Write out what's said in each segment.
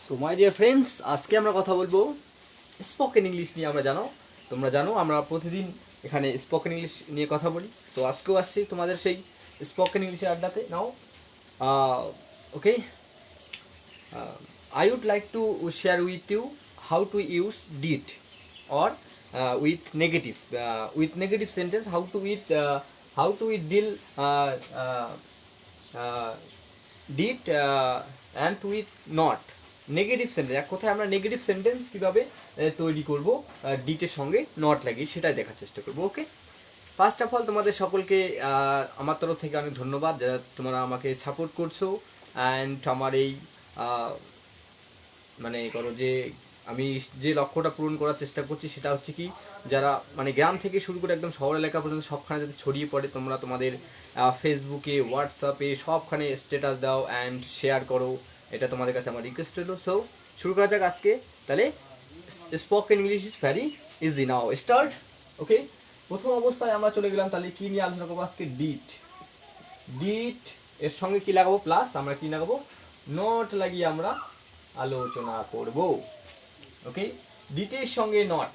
So my dear friends, আজকে আমরা কথা বলবো স্পোকেন ইংলিশ নিয়ে। তোমরা জানো আমরা প্রতিদিন এখানে স্পোকেন ইংলিশ নিয়ে কথা বলি। সো আজকেও আসছি তোমাদের সেই স্পোকেন ইংলিশের আড্ডাতে। নাও ওকে, I would like to share with you how to use did or with negative sentence, how to we deal uh, did and with not negative sentence. এক কথায় আমরা নেগেটিভ সেন্টেন্স কীভাবে তৈরি করব ডিটের সঙ্গে নট লাগিয়ে, সেটাই দেখার চেষ্টা করবো। ওকে, ফার্স্ট অফ অল তোমাদের সকলকে আমার তরফ থেকে অনেক ধন্যবাদ যারা তোমরা আমাকে সাপোর্ট করছো। অ্যান্ড আমার এই মানে করো যে আমি যে লক্ষ্যটা পূরণ করার চেষ্টা করছি সেটা হচ্ছে কি, যারা মানে গ্রাম থেকে শুরু করে একদম শহর এলাকা পর্যন্ত সবখানে যাতে ছড়িয়ে পড়ে, তোমরা তোমাদের ফেসবুকে, হোয়াটসঅ্যাপে সবখানে স্ট্যাটাস দাও অ্যান্ড শেয়ার করো, এটা তোমাদের কাছে আমার রিকোয়েস্ট হলো। সো শুরু করা যাক আজকে তাহলে। Spoken English is very easy, now start. Okay, প্রথম অবস্থায় আমরা চলে গেলাম। তাহলে কি নিয়ে আলোচনা করবো আজকে? ডিট। ডিট এর সঙ্গে কি লাগাবো? প্লাস আমরা কি লাগাবো? নট লাগিয়ে আমরা আলোচনা করব। ওকে, ডিটের সঙ্গে নট।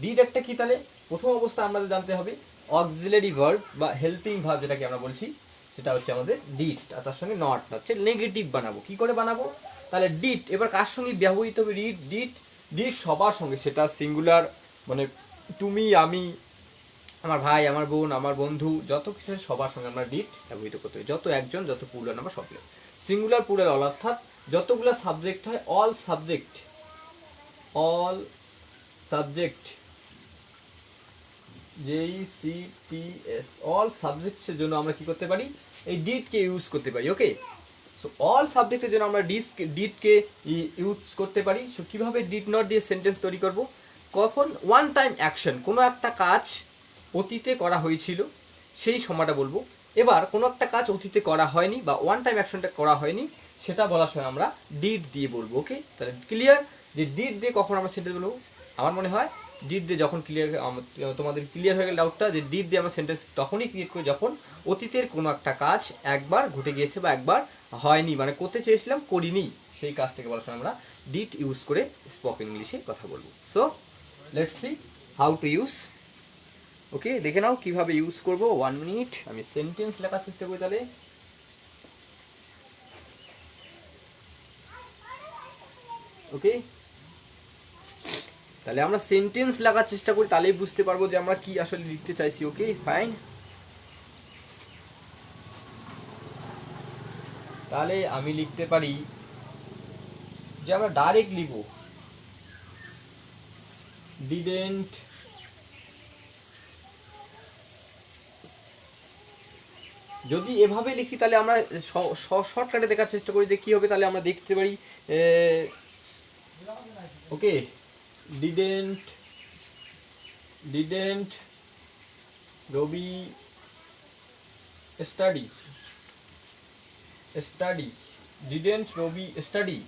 ডিট একটা কি? তাহলে প্রথম অবস্থা আমাদের জানতে হবে অক্সিলারি ভার্ব বা হেল্পিং ভার্ব যেটাকে আমরা বলছি, সেটা হচ্ছে আমাদের ডিট। আর তার সঙ্গে নট হচ্ছে নেগেটিভ বানাবো। কি করে বানাবো? তাহলে ডিট এবার কার সঙ্গে ব্যবহৃত হবে? ডিট ডিট সবার সঙ্গে, সেটা সিঙ্গুলার মানে তুমি, আমি, আমার ভাই, আমার বোন, আমার বন্ধু, যত কিছু সবার সঙ্গে আমরা ডিট ব্যবহৃত করতে হবে। যত একজন, যত প্লুরাল নাম্বার সব সিঙ্গুলার প্লুরাল অল, অর্থাৎ যতগুলো সাবজেক্ট হয় অল সাবজেক্ট JECTS অল সাবজেক্টের জন্য আমরা কি করতে পারি? এই ডিডকে ইউজ করতে পারি। ওকে, সো অল সাবজেক্টের জন্য আমরা ডিডকে ইউজ করতে পারি। সো কীভাবে ডিড নট দিয়ে সেন্টেন্স তৈরি করব? কখন ওয়ান টাইম অ্যাকশন, কোনো একটা কাজ অতীতে করা হয়েছিল সেই সময়টা বলবো। এবার কোনো একটা কাজ অতীতে করা হয়নি বা ওয়ান টাইম অ্যাকশনটা করা হয়নি, সেটা বলার সময় আমরা ডিড দিয়ে বলবো। ওকে, তাহলে ক্লিয়ার যে ডিড দিয়ে কখন আমরা সেন্টেন্স বলবো? আমার মনে হয় ডিড দিয়ে যখন ক্লিয়ার, তোমাদের ক্লিয়ার হয়ে গেল ডাউটটা, যে ডিড দিয়ে আমরা সেন্টেন্স তখনই ক্রিয়েট করি যখন অতীতের কোনো একটা কাজ একবার ঘটে গিয়েছে বা একবার হয়নি, মানে করতে চেয়েছিলাম করিনি, সেই কাজটাকে বলার সময় আমরা ডিড ইউজ করে স্পোকেন ইংলিশে কথা বলবো। So let's see how to use. Okay, দেখে নাও কিভাবে ইউজ করব। 1 মিনিট আমি সেন্টেন্স লেখার চেষ্টা করি তাহলে। ওকে, তাহলে আমরা সেন্টেন্স লেখার চেষ্টা করি, তাহলেই বুঝতে পারবো যে আমরা কি আসলে লিখতে চাইছি। ওকে ফাইন, তাহলে আমি লিখতে পারি যে আমরা ডাইরেক্ট লিখব ডিডেন্ট যদি এভাবে লিখি তাহলে আমরা শর্টকাটে দেখার চেষ্টা করি যে কী হবে। তাহলে আমরা দেখতে পারি okay, didn't Rabi study didn't Rabi study,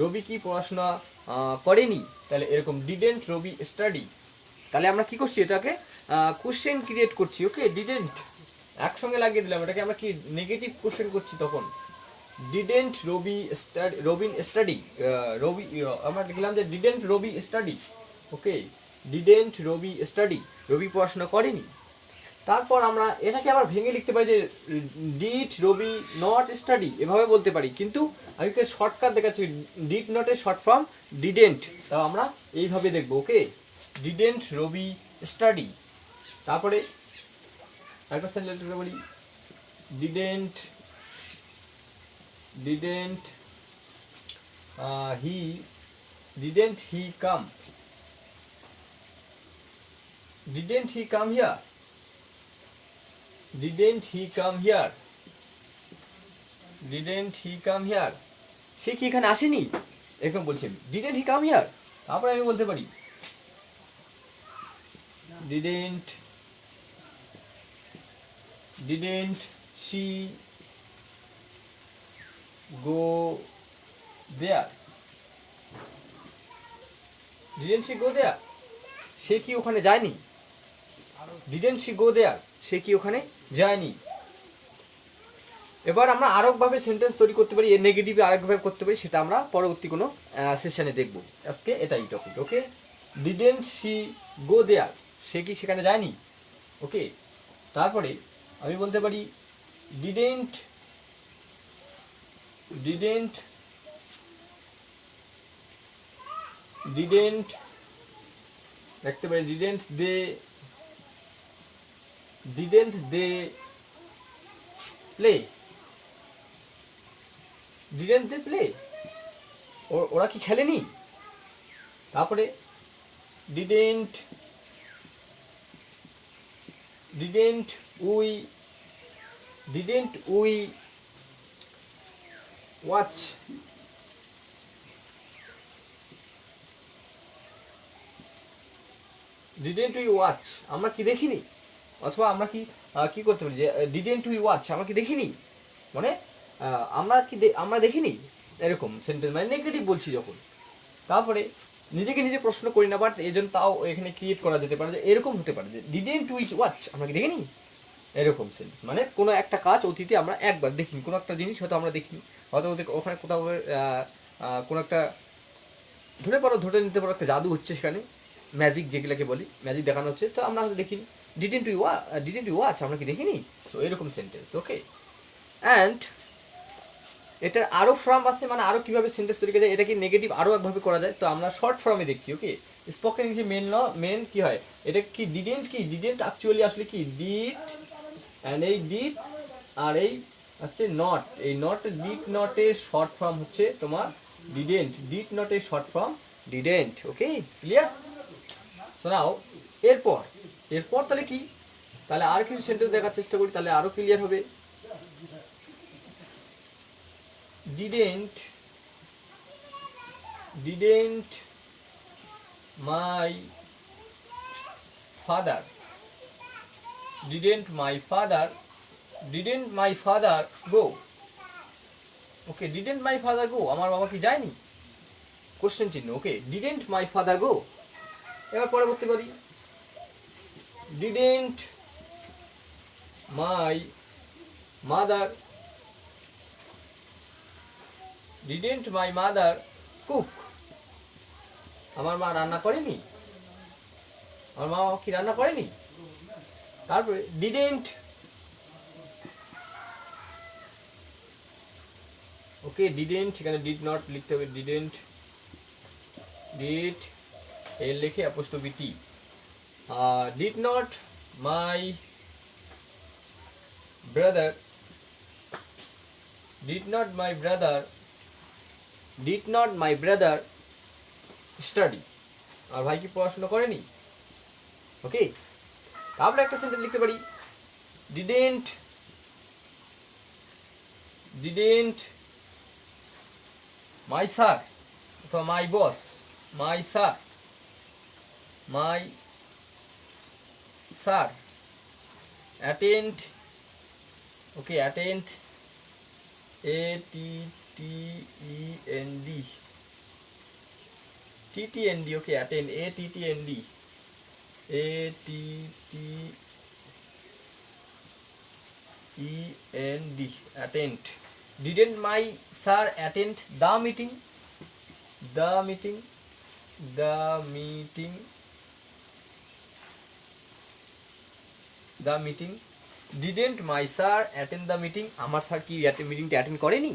Rabi কি পড়াশোনা করেনি? তাহলে এরকম ডিডেন্ট রবি স্টাডি। তাহলে আমরা কি করছি? এটাকে কোশ্চেন ক্রিয়েট করছি। ওকে, ডিডেন্ট একসঙ্গে লাগিয়ে দিলাম, এটাকে আমরা কি নেগেটিভ কোশ্চেন করছি তখন। ডিডেন্ট রবিন স্টাডি, রবি আমরা লিখলাম যে didn't Rabi study. Okay, didn't Rabi study, Rabi পড়াশোনা করেনি। তারপর আমরা এটাকে আবার ভেঙে লিখতে পারি যে ডিড রবি নট স্টাডি, এভাবে বলতে পারি। কিন্তু আমি শর্টকাট দেখাচ্ছি, ডিড নটের শর্ট ফর্ম ডিডেন্ট, তাও আমরা এইভাবে দেখবো। ওকে, ডিডেন্ট রবি স্টাডি। তারপরে একটা সেন্টেন্স লিখতে পারি ডিডেন্ট হি কাম হিয়ার, সে কি এখানে আসেনি? এরকম বলছেন ডিডেন্ট হি কাম হিয়ার। তারপরে আমি বলতে পারি ডিডেন্ট শি গো দেয়ার, সে কি ওখানে যায়নি? ডিডেন্ট শি গো দেয়ার, সে কি ওখানে যায়নি? এবার আমরা আরেকভাবে সেন্টেন্স তৈরি করতে পারি, এর নেগেটিভ আরেকভাবে করতে পারি, সেটা আমরা পরবর্তী কোনো সেশনে দেখব। আজকে এটাই topic. Okay, didn't she go there, সে কি সেখানে যায়নি। ওকে, তারপরে আমি বলতে পারি ডিডেন্ট ডিডেন্ট ডিডেন্ট দেখতে পারি didn't they play, didn't they play, ওরা কি খেলেনি। তারপরে ডিডেন্ট উই ওয়াচ, আমরা কি দেখিনি, অথবা আমরা কি করতে পারি যে ডিডেন্ট উই ওয়াচ, আমরা কি দেখিনি, মানে আমরা দেখিনি, এরকম সেন্টেন্স, মানে নেগেটিভ বলছি যখন। তারপরে নিজেকে নিজে প্রশ্ন করি না, বাট এই জন্য তাও এখানে ক্রিয়েট করা যেতে পারে যে এরকম হতে পারে যে ডিডেন্ট উই ওয়াচ, আমরা কি দেখিনি, এরকম সেন্টেন্স। মানে কোনো একটা কাজ অতীতে আমরা একবার দেখিনি, কোনো একটা জিনিস হয়তো আমরা দেখিনি, হয়তো ওখানে কোথাও কোনো একটা ধরে নিতে পারো একটা জাদু হচ্ছে সেখানে, ম্যাজিক যেগুলোকে বলি, ম্যাজিক দেখানো হচ্ছে, তো আমরা হয়তো দেখিনি। ডিডেন্ট ইউ ওয়াচ, আমরা কি দেখিনি। তো এরকম সেন্টেন্স। ওকে, অ্যান্ড এটার আরও ফর্ম আছে, মানে আরও কীভাবে সেন্টেন্স তৈরি করা যায়, এটাকে নেগেটিভ আরও একভাবে করা যায়। তো আমরা শর্ট ফর্মে দেখছি। ওকে, স্পোকেন ইংলিশে মেন কি হয়, এটা কি ডিডেন্ট অ্যাকচুয়ালি আসলে কি ডিড, অ্যান্ড এই ডিড আর এই হচ্ছে নট, এই ডিড নটের শর্ট ফর্ম হচ্ছে তোমার ডিডেন্ট, ডিড নটের short form didn't. Okay, clear. শোনাও এরপর তাহলে কি, তাহলে আর কিছু সেন্টেন্স দেখার চেষ্টা করি, তাহলে আরো ক্লিয়ার হবে। Didn't my father go. Okay, didn't my father go, আমার বাবা কি যায়নি, কোশ্চেন চিহ্ন। Okay, didn't my father go. এবার পরবর্তী করি, ডিডেন্ট মাই মাদার কুক, আমার মা রান্না করেনি, আমার মা কি রান্না করেনি। তারপরে ডিডেন্ট, ওকে, ডিডেন্ট সেখানে ডিড নট লিখতে হবে, ডিড এল লিখে apostrophe T, did not my brother study, আর ভাই কি পড়াশোনা করেনি। ওকে, তারপরে একটা সেন্টেন্স লিখতে পারি, ডিডেন্ট মাই স্যার অথবা my boss, my sir attend, okay, attend ATTEND, okay, attend attend. Didn't my sir attend the meeting? Didn't my sir attend the meeting? আমার স্যার কি মিটিংটা অ্যাটেন্ড করেনি।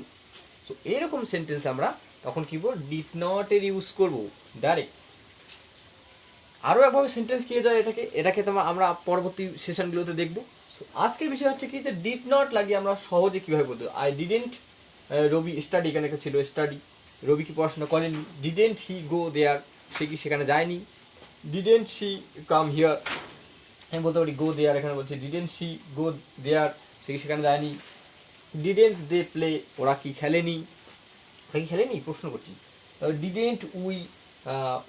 তো এরকম সেন্টেন্স আমরা তখন কি বলবো, ডিড নট এর ইউজ করবো ডাইরেক্ট। আরও একভাবে সেন্টেন্স কিয়ে যায় এটাকে আমরা পরবর্তী সেশনগুলোতে দেখবো। আজকের বিষয় হচ্ছে কি, যে ডিড নট লাগিয়ে আমরা সহজে কীভাবে বলতে, আই ডিডেন্ট রবি স্টাডি, এখানে একটা ছিল স্টাডি, রবি কি পড়াশোনা করেনি। ডিডেন্ট হি গো দেয়ার, সে কি সেখানে যায়নি। ডিডেন্ট শি কাম হিয়ার, আমি বলতে পারি গো দেয়ার, এখানে বলছি ডিডেন্ট শি গো দেয়ার, সে কি সেখানে যায়নি। ডিডেন্ট দে প্লে, ওরা কি খেলেনি, প্রশ্ন করছি। ডিডেন্ট উই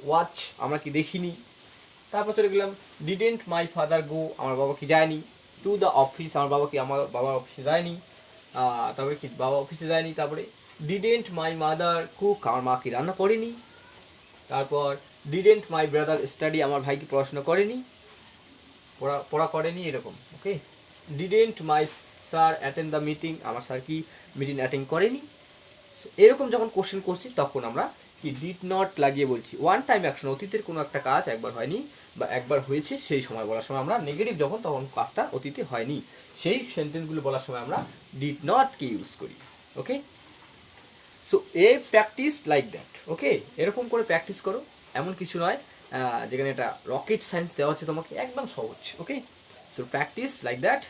ওয়াচ, আমরা কি দেখিনি। তারপর চলে গেলাম, ডিডেন্ট মাই ফাদার গো, আমার বাবা কি যায়নি। টু দ্য অফিস, আমার বাবা অফিসে যায়নি। তারপরে কি, বাবা অফিসে যায়নি। তারপরে ডিডেন্ট মাই মাদার কুক, আমার মা কি রান্না করেনি। তারপর ডিডেন্ট মাই ব্রাদার স্টাডি, আমার ভাই কি পড়াশোনা করেনি, পড়া করেনি, এরকম। Okay, didn't my sir attend the meeting, আমার স্যার কি মিটিং অ্যাটেন্ড করেনি? এরকম যখন কোশ্চেন করছি তখন আমরা কি ডিড নট লাগিয়ে বলছি। ওয়ান টাইম অ্যাকশন, অতীতের কোনো একটা কাজ একবার হয়নি বা একবার হয়েছে সেই সময় বলার সময় আমরা নেগেটিভ যখন, তখন কাজটা অতীতে হয়নি, সেই সেন্টেন্সগুলো বলার সময় আমরা ডিড নট কে ইউজ করি। Okay, so a practice like that. Okay, এরকম করে প্র্যাকটিস করো, এমন কিছু নয় যেখানে এটা রকেট সায়েন্স দেওয়া হচ্ছে তোমাকে, একদম সহজ। Okay, so practice like that.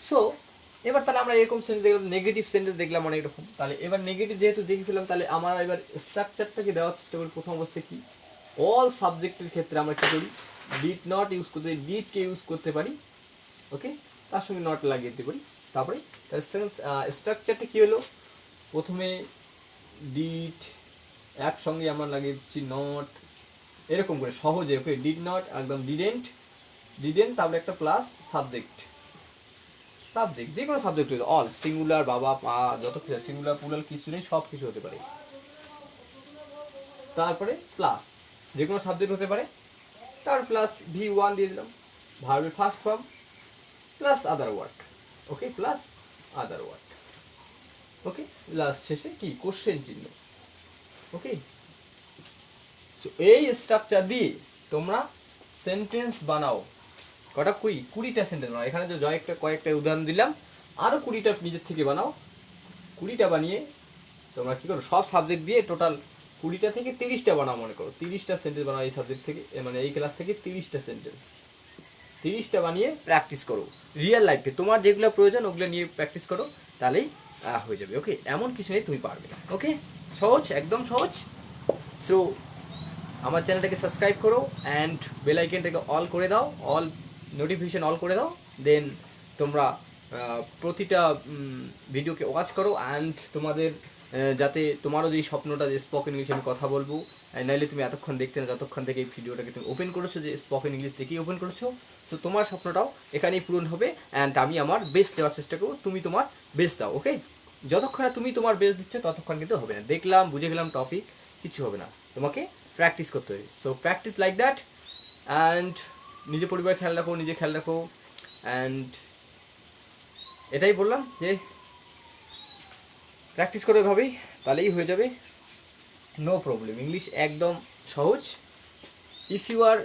So এবার তাহলে আমরা এরকম সেন্টেন্স দেখলাম, নেগেটিভ সেন্টেন্স দেখলাম অনেক রকম। তাহলে এবার নেগেটিভ যেহেতু দেখে ফেলাম, তাহলে আমরা এবার স্ট্রাকচারটাকে দেওয়ার চেষ্টা করি। প্রথম অবস্থায় কি, অল সাবজেক্টের ক্ষেত্রে আমরা কী করি, ডিড নট ইউজ করতে পারি, ডিডকে ইউজ করতে পারি। ওকে, তার সঙ্গে নট লাগিয়ে দিতে পারি। তারপরে তাহলে স্ট্রাকচারটা কী হলো, প্রথমে ডিড একসঙ্গে আমরা লাগিয়ে দিচ্ছি নট, এরকম করে সহজে। ওকে, ডিড নট একদম ডিডেন্ট, ডিডেন্ট তারপরে একটা প্লাস সাবজেক্ট, সাবজেক্ট যে কোনো সাবজেক্ট হতে, অল সিঙ্গুলার, বাবা মা যত কিছু সিঙ্গুলার প্লুরাল কিছু নেই, সব কিছু হতে পারে। তারপরে প্লাস যে কোনো সাবজেক্ট হতে পারে, তারপর প্লাস V1 দিয়ে দিলাম, ভার্বের first form, plus other word. Okay, plus other word. Okay, last শেষে কি কোশ্চেন চিহ্ন। ওকে, সো এই স্ট্রাকচার দিয়ে তোমরা সেন্টেন্স বানাও। কটা, 20টা সেন্টেন্স বানাও। এখানে যে কয়েকটা উদাহরণ দিলাম, আরও 20টা নিজের থেকে বানাও। 20টা বানিয়ে তোমরা কী করো, সব সাবজেক্ট দিয়ে টোটাল 20টা থেকে 30টা বানাও। মনে করো 30টা সেন্টেন্স বানাও এই সাবজেক্ট থেকে, মানে এই ক্লাস থেকে 30টা সেন্টেন্স, 30টা বানিয়ে প্র্যাকটিস করো রিয়েল লাইফে। তোমার যেগুলো প্রয়োজন ওগুলো নিয়ে প্র্যাকটিস করো, তাহলেই হয়ে যাবে। ওকে, এমন কিছু নেই তুমি পারবে না। ওকে, সহজ, একদম সহজ। সো আমার চ্যানেলটাকে সাবস্ক্রাইব করো অ্যান্ড বেল আইকনটাকে অল করে দাও, অল নোটিফিকেশন অল করে দাও। দেন তোমরা প্রতিটা ভিডিওকে ওয়াচ করো অ্যান্ড তোমাদের যাতে তোমারও যে স্বপ্নটা যে স্পোকেন ইংলিশ আমি কথা বলবো, নাইলে তুমি এতক্ষণ দেখতে না, যতক্ষণ থেকে এই ভিডিওটাকে তুমি ওপেন করেছো, যে স্পোকেন ইংলিশ দেখেই ওপেন করেছো। সো তোমার স্বপ্নটাও এখানেই পূরণ হবে অ্যান্ড আমি আমার বেস্ট দেওয়ার চেষ্টা করবো, তুমি তোমার বেস্ট দাও। ওকে, যতক্ষণ তুমি তোমার বেস্ট দিচ্ছ ততক্ষণ কিন্তু হবে না। দেখলাম, বুঝে গেলাম টপিক, কিছু হবে না, তোমাকে প্র্যাকটিস করতে হবে। So practice like that and নিজে পরিবার খেয়াল রাখো, নিজে খেয়াল রাখো অ্যান্ড এটাই বললাম যে প্র্যাকটিস করে এভাবেই, তাহলেই হয়ে যাবে, নো প্রবলেম। ইংলিশ একদম সহজ। If you are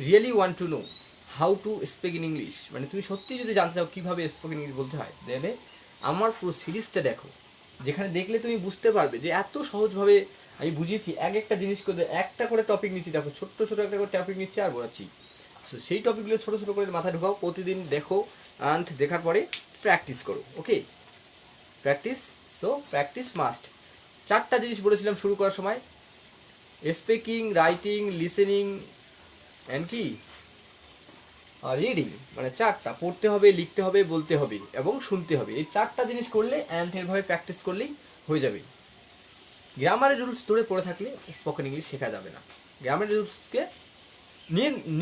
really want to know how to speak in English, মানে তুমি সত্যি যদি জানতে চাও কীভাবে স্পোকেন ইংলিশ বলতে হয়, তাহলে আমার পুরো সিরিজটা দেখো, যেখানে দেখলে তুমি বুঝতে পারবে যে এত সহজভাবে আমি বুঝিয়েছি। একটা জিনিস করে একটা করে টপিক নিচ্ছি, দেখো ছোট্ট ছোটো একটা করে টপিক নিচ্ছি আর বোঝাচ্ছি। সো সেই টপিকগুলো ছোটো ছোটো করে মাথায় ঢোকাও, প্রতিদিন দেখো অ্যান্ড দেখার পরে প্র্যাকটিস করো। ওকে, প্র্যাকটিস। So practice must. 4টা জিনিস বলেছিলাম শুরু করার সময়, স্পিকিং, রাইটিং, লিসেনিং অ্যান্ড কি রিডিং, মানে 4টা পড়তে হবে, লিখতে হবে, বলতে হবে এবং শুনতে হবে। এই 4টা জিনিস করলে অ্যান্ড এরভাবে প্র্যাকটিস করলেই হয়ে যাবে। গ্রামারের রুলস ধরে পড়ে থাকলে স্পোকেন ইংলিশ শেখা যাবে না। গ্রামারের রুলসকে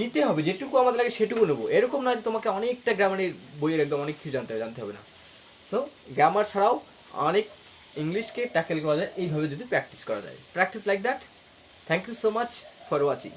নিতে হবে, যেটুকু আমাদের লাগে সেটুকু নেবো। এরকম নয় যে তোমাকে অনেকটা গ্রামারের বইয়ের একদম অনেক কিছু জানতে হবে না। সো গ্রামার ছাড়াও অনেক ইংলিশকে ট্যাকেল করা যায় এইভাবে যদি প্র্যাকটিস করা যায়। Practice like that. Thank you so much for watching.